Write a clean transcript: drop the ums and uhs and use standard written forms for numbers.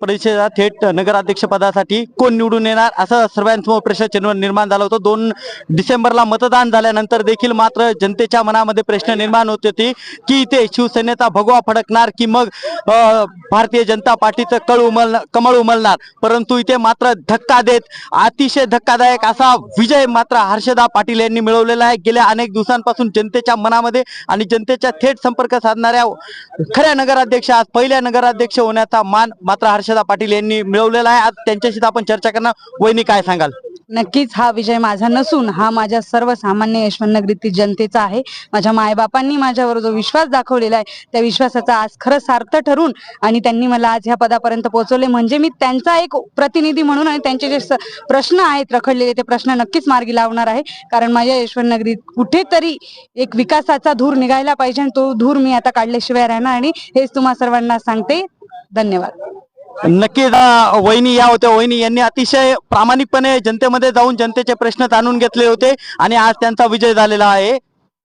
परिषदेला थेट नगराध्यक्ष पदासाठी कोण निवडून येणार असं सर्वांसमोर प्रश्नचिन्ह निर्माण झालं होतं। 2 डिसेंबरला मतदान झाल्यानंतर देखील मात्र जनतेच्या मनामध्ये प्रश्न निर्माण होत होते की इथे शिवसेनेचा भगवा फडकणार की मग भारतीय जनता पार्टीचं कमळ उमलणार। परंतु इथे मात्र धक्का देत अतिशय धक्कादायक असा विजय मात्र हर्षदा पाटील यांनी मिळवलेला आहे। गेल्या अनेक दिवसांपासून जनतेच्या मनामध्ये आणि जनतेच्या थेट संपर्क साधणाऱ्या खऱ्या नगराध्यक्ष आज पहिल्या नगराध्यक्ष होण्याचा मान मात्र हर्षदा पाटील यांनी मिळवलेला आहे। आज त्यांच्याशी आपण चर्चा करणार। वहिनी काय सांगाल? नक्कीच हा विजय माझा नसून हा माझ्या सर्वसामान्य यशवंतनगरीतील जनतेचा आहे। माझ्या मायबापांनी माझ्यावर जो विश्वास दाखवलेला आहे त्या विश्वासाचा आज खरं सार्थ ठरून आणि त्यांनी मला आज ह्या पदापर्यंत पोहोचवले म्हणजे मी त्यांचा एक प्रतिनिधी म्हणून आणि त्यांचे जे प्रश्न आहेत रखडलेले ते प्रश्न नक्कीच मार्गी लावणार आहे। कारण माझ्या यशवंतनगरीत कुठेतरी एक विकासाचा धूर निघायला पाहिजे आणि तो धूर मी आता काढल्याशिवाय राहणार आणि हेच तुम्हा सर्वांना सांगते। धन्यवाद। नक्कीच वहिनी या होत्या। वहिनी यांनी अतिशय प्रामाणिकपणे जनतेमध्ये जाऊन जनतेचे प्रश्न जाणून घेतले होते आणि आज त्यांचा विजय झालेला आहे।